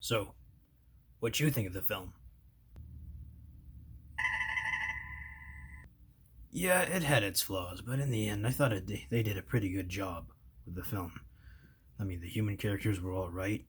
So, what you think of the film? Yeah, it had its flaws, but in the end, I thought they did a pretty good job with the film. I mean, the human characters were all right,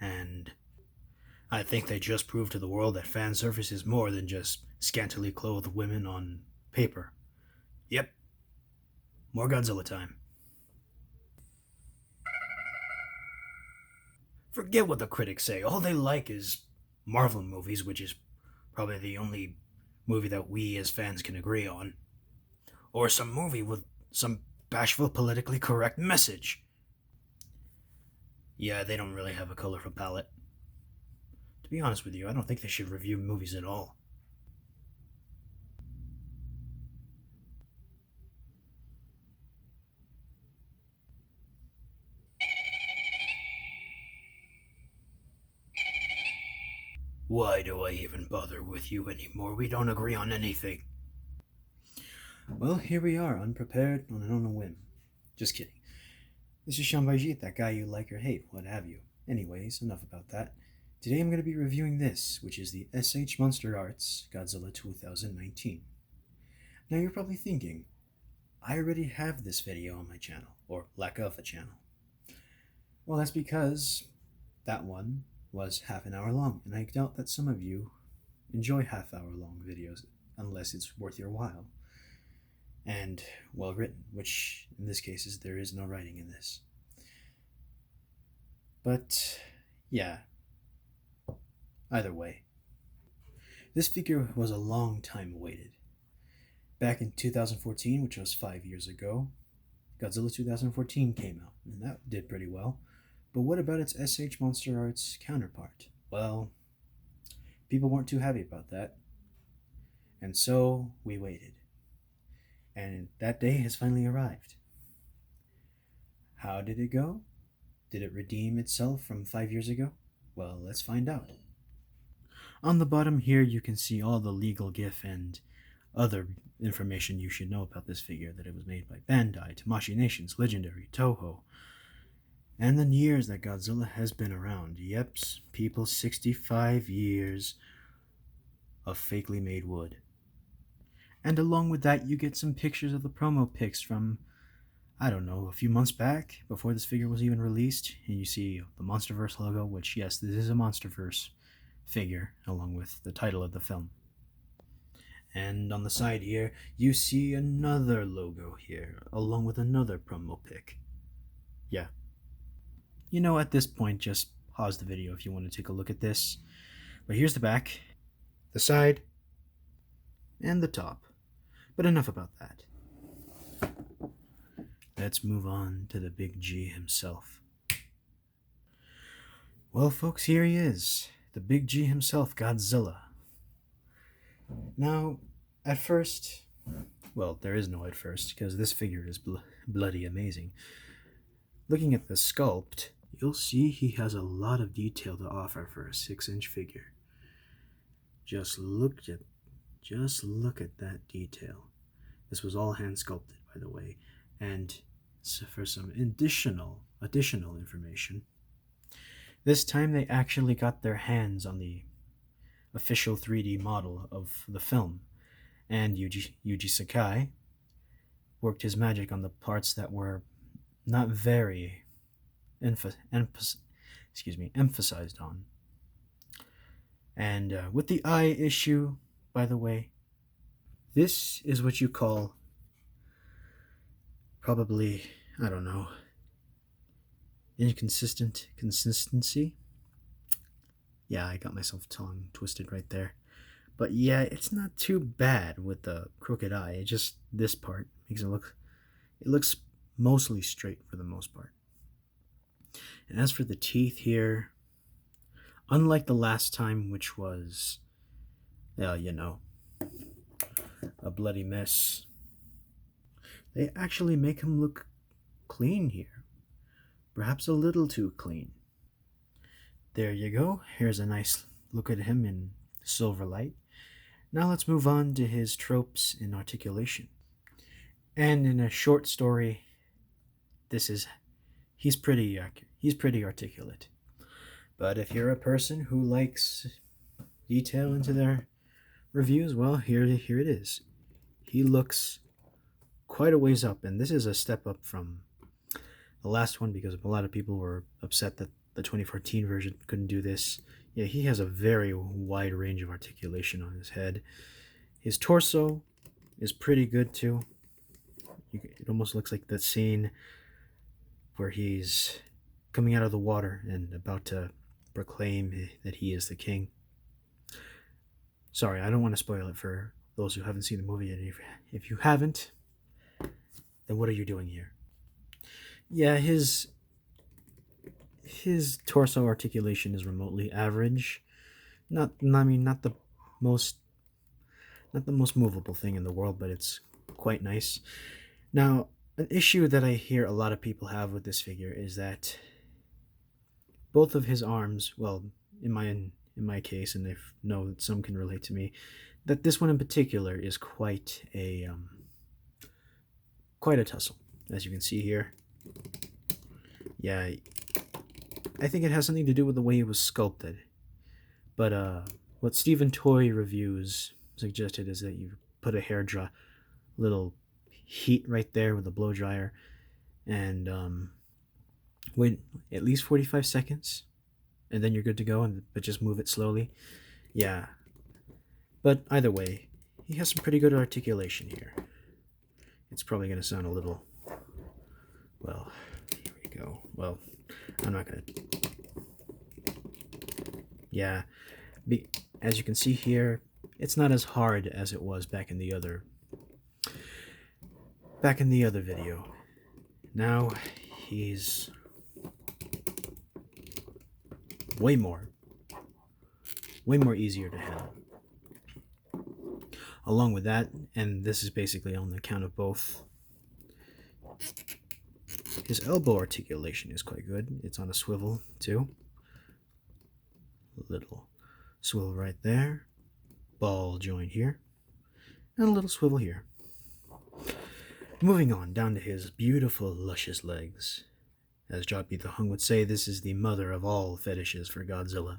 and I think they just proved to the world that fan service is more than just scantily clothed women on paper. Yep, more Godzilla time. Forget what the critics say. All they like is Marvel movies, which is probably the only movie that we as fans can agree on, or some movie with some bashful, politically correct message. Yeah, they don't really have a colorful palette. To be honest with you, I don't think they should review movies at all. Why do I even bother with you anymore? We don't agree on anything. Well, here we are, unprepared and on a whim. Just kidding. This is Shambhajit, that guy you like or hate, what have you. Anyways, enough about that. Today I'm going to be reviewing this, which is the Monsterarts Godzilla 2019. Now you're probably thinking, I already have this video on my channel, or lack of a channel. Well, that's because that one was half an hour long, and I doubt that some of you enjoy half-hour long videos unless it's worth your while and well written, which in this case is there is no writing in this. But yeah, either way, this figure was a long time awaited. Back in 2014, which was 5 years ago, Godzilla 2014 came out, and that did pretty well. But what about its Monsterarts counterpart? Well, people weren't too happy about that. And so we waited. And that day has finally arrived. How did it go? Did it redeem itself from 5 years ago? Well, let's find out. On the bottom here, you can see all the legal GIF and other information you should know about this figure, that it was made by Bandai, Tamashii Nations, Legendary, Toho, and the years that Godzilla has been around. Yeps, people, 65 years of fakely made wood. And along with that, you get some pictures of the promo pics from, I don't know, a few months back, before this figure was even released. And you see the Monsterverse logo, which, yes, this is a Monsterverse figure, along with the title of the film. And on the side here, you see another logo here, along with another promo pic. Yeah. You know, at this point, just pause the video if you want to take a look at this. But here's the back, the side, and the top. But enough about that. Let's move on to the Big G himself. Well, folks, here he is, the Big G himself, Godzilla. Now, at first, well, there is no at first, because this figure is bloody amazing. Looking at the sculpt, you'll see he has a lot of detail to offer for a 6-inch figure. Just look at that detail. This was all hand sculpted, by the way. And so for some additional information, this time they actually got their hands on the official 3D model of the film, and Yuji Sakai worked his magic on the parts that were not very emphasized on. And with the eye issue, by the way, this is what you call probably, I don't know, consistency. Yeah, I got myself tongue twisted right there. But yeah, it's not too bad with the crooked eye. It just, this part makes it looks mostly straight for the most part. And as for the teeth here, unlike the last time, which was, you know, a bloody mess, they actually make him look clean here. Perhaps a little too clean. There you go. Here's a nice look at him in silver light. Now let's move on to his tropes in articulation. And in a short story, he's pretty articulate. But if you're a person who likes detail into their reviews, well, here it is. He looks quite a ways up, and this is a step up from the last one because a lot of people were upset that the 2014 version couldn't do this. Yeah, he has a very wide range of articulation on his head. His torso is pretty good too. It almost looks like that scene where he's coming out of the water and about to proclaim that he is the king. Sorry, I don't want to spoil it for those who haven't seen the movie yet. If you haven't, then what are you doing here? Yeah, his torso articulation is remotely average. Not the most not the most movable thing in the world, but it's quite nice. Now, an issue that I hear a lot of people have with this figure is that both of his arms, well, in my case, and I know that some can relate to me, that this one in particular is quite a tussle, as you can see here. Yeah, I think it has something to do with the way it was sculpted. But what Stephen Toy reviews suggested is that you put a little heat right there with a blow dryer, and wait at least 45 seconds, and then you're good to go. But just move it slowly. Yeah, but either way, he has some pretty good articulation here. It's probably going to sound a little, well, here we go. Well, I'm not going to. Yeah, as you can see here, it's not as hard as it was back in the other video. Now he's way more easier to handle. Along with that, and this is basically on the account of both, his elbow articulation is quite good. It's on a swivel too. A little swivel right there, ball joint here, and a little swivel here. Moving on down to his beautiful, luscious legs. As Joppy the Hung would say, this is the mother of all fetishes for Godzilla.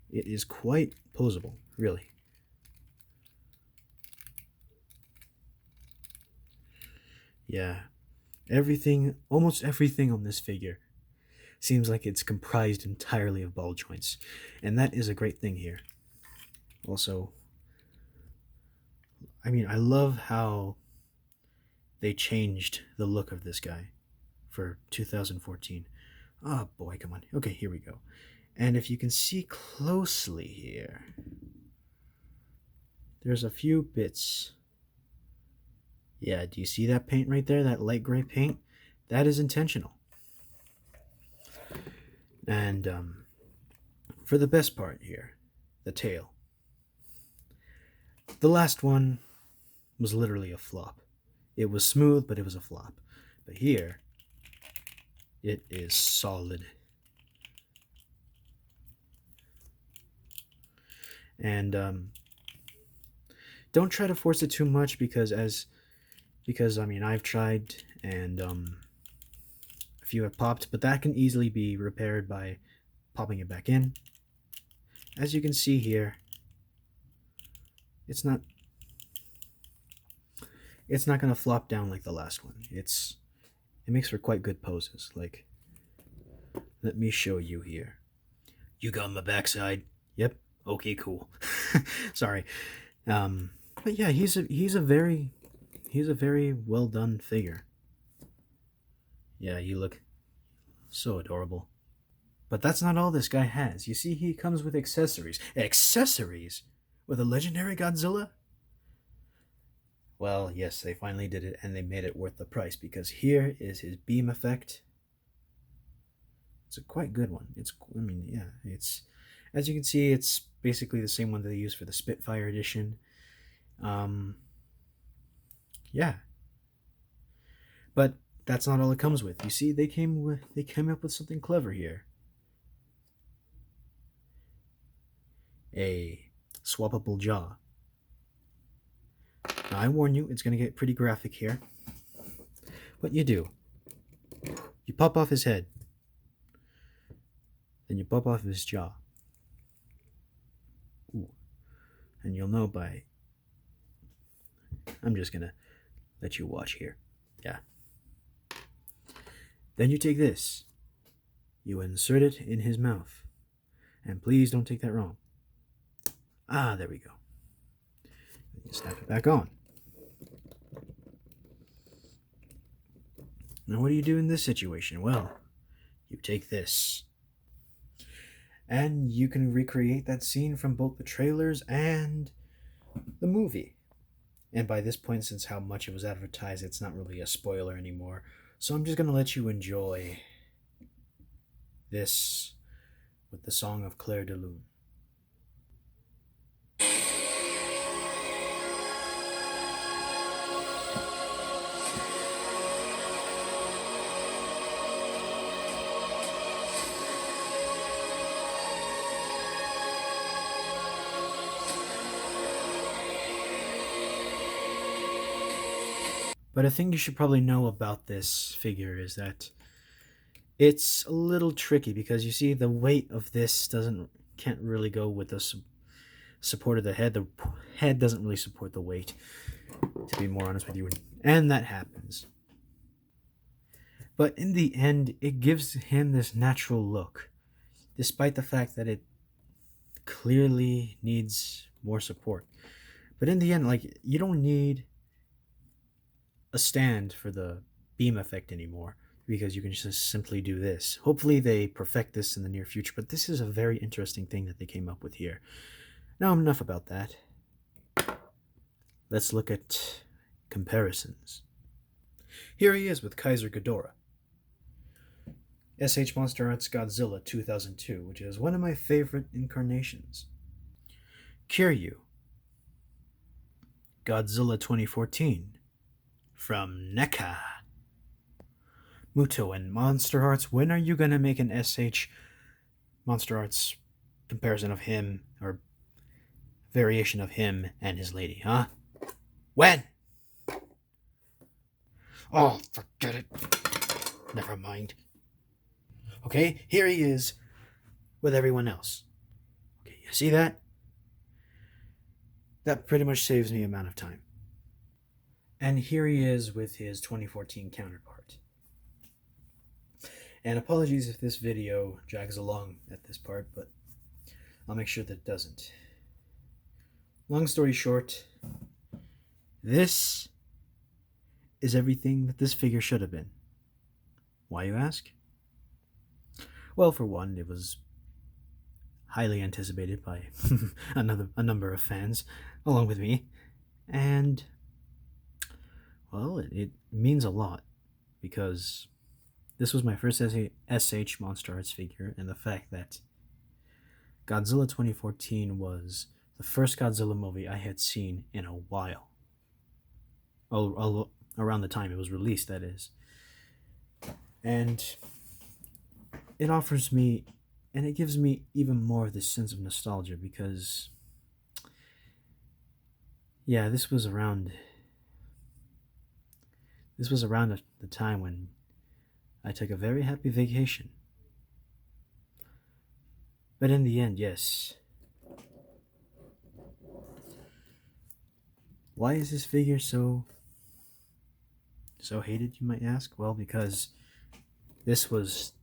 It is quite posable, really. Yeah, almost everything on this figure seems like it's comprised entirely of ball joints, and that is a great thing here. Also, I love how they changed the look of this guy for 2014. Oh boy, come on. Okay, here we go. And if you can see closely here, there's a few bits. Yeah, do you see that paint right there? That light gray paint? That is intentional. And for the best part here, the tail. The last one was literally a flop. It was smooth, but it was a flop. But here, it is solid. And don't try to force it too much because I've tried, and a few have popped, but that can easily be repaired by popping it back in. As you can see here, it's not going to flop down like the last one. It makes for quite good poses. Like, let me show you here. You got my backside. Yep. Okay, cool. Sorry. But yeah, he's a very well done figure. Yeah, you look so adorable. But that's not all this guy has. You see, he comes with accessories. Accessories? With a legendary Godzilla? Well, yes, they finally did it, and they made it worth the price, because here is his beam effect. It's a quite good one. It's, as you can see, it's basically the same one that they used for the Spitfire edition. Yeah. But that's not all it comes with. You see, they came up with something clever here. A swappable jaw. Now, I warn you, it's going to get pretty graphic here. What you do, you pop off his head, Then you pop off his jaw. Ooh. And you'll know by. I'm just gonna let you watch here. Yeah. Then you take this. You insert it in his mouth. And please don't take that wrong. Ah, there we go. You snap it back on. Now, what do you do in this situation? Well, you take this. And you can recreate that scene from both the trailers and the movie. And by this point, since how much it was advertised, it's not really a spoiler anymore. So I'm just going to let you enjoy this with the song of Claire de Lune. But a thing you should probably know about this figure is that it's a little tricky because you see the weight of this can't really go with the support of the head. The head doesn't really support the weight, to be more honest with you, and that happens. But in the end, it gives him this natural look, despite the fact that it clearly needs more support. But in the end, like, you don't need a stand for the beam effect anymore because you can just simply do this. Hopefully they perfect this in the near future, but this is a very interesting thing that they came up with here. Now, enough about that. Let's look at comparisons. Here he is with Kaiser Ghidorah. SH Monsterarts Godzilla 2002, which is one of my favorite incarnations. Kiryu. Godzilla 2014 from NECA. Muto and Monsterarts, when are you going to make an SH Monsterarts comparison of him, or variation of him and his lady, huh? When? Oh, forget it. Never mind. Okay, here he is with everyone else. Okay, you see that? That pretty much saves me amount of time. And here he is with his 2014 counterpart. And apologies if this video drags along at this part, but I'll make sure that it doesn't. Long story short, this is everything that this figure should have been. Why, you ask? Well, for one, it was highly anticipated by a number of fans, along with me, and well, it means a lot because this was my first SH Monsterarts figure, and the fact that Godzilla 2014 was the first Godzilla movie I had seen in a while. Around the time it was released, that is. And it offers me, and it gives me even more of this sense of nostalgia because, yeah, this was around the time when I took a very happy vacation. But in the end, yes. Why is this figure so hated, you might ask? Well, because this was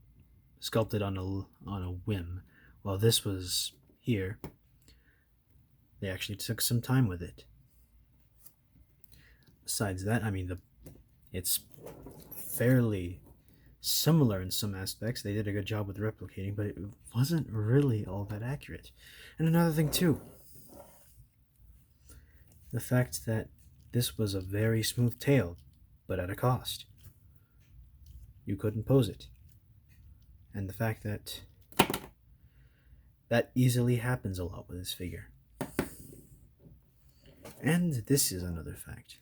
sculpted on a whim, while this was here. They actually took some time with it. Besides that, I mean, it's fairly similar in some aspects. They did a good job with replicating, but it wasn't really all that accurate. And another thing too, the fact that this was a very smooth tail, but at a cost. You couldn't pose it. And the fact that easily happens a lot with this figure. And this is another fact.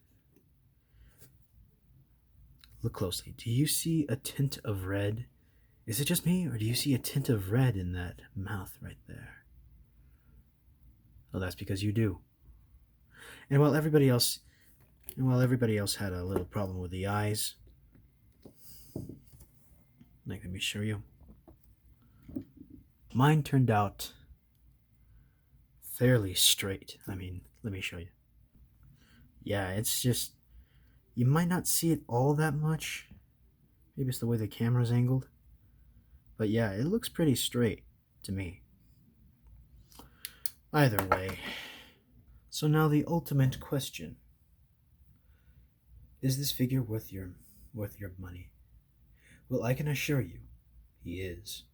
Look closely. Do you see a tint of red? Is it just me, or do you see a tint of red in that mouth right there? Well, that's because you do. And while everybody else had a little problem with the eyes, like, let me show you. Mine turned out fairly straight. I mean, let me show you. Yeah, it's just, you might not see it all that much. Maybe it's the way the camera's angled. But yeah, it looks pretty straight to me. Either way. So now the ultimate question. Is this figure worth your money? Well, I can assure you, he is.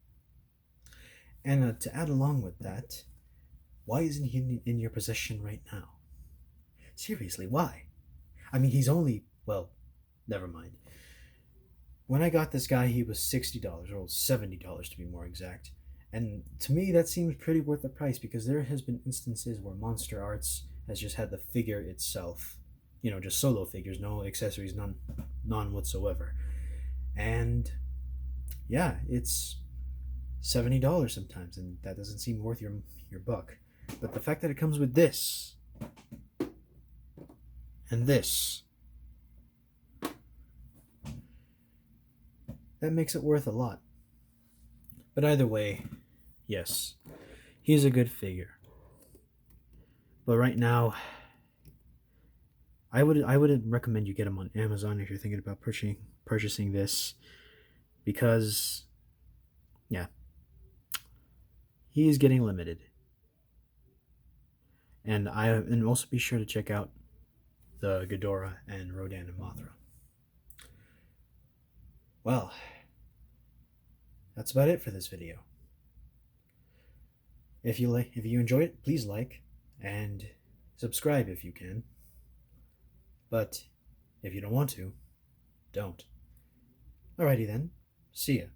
And to add along with that, why isn't he in your possession right now? Seriously, why? I mean, he's only, well, never mind. When I got this guy, he was $60, or $70 to be more exact. And to me, that seems pretty worth the price because there has been instances where Monsterarts has just had the figure itself, just solo figures, no accessories, none whatsoever. And yeah, it's $70 sometimes, and that doesn't seem worth your buck. But the fact that it comes with this and this, that makes it worth a lot. But either way, yes, he's a good figure. But right now, I would recommend you get him on Amazon if you're thinking about purchasing this, because yeah, he is getting limited. And also be sure to check out the Ghidorah and Rodan and Mothra. Well, that's about it for this video. If you enjoyed it, please like and subscribe if you can. But if you don't want to, don't. Alrighty then. See ya.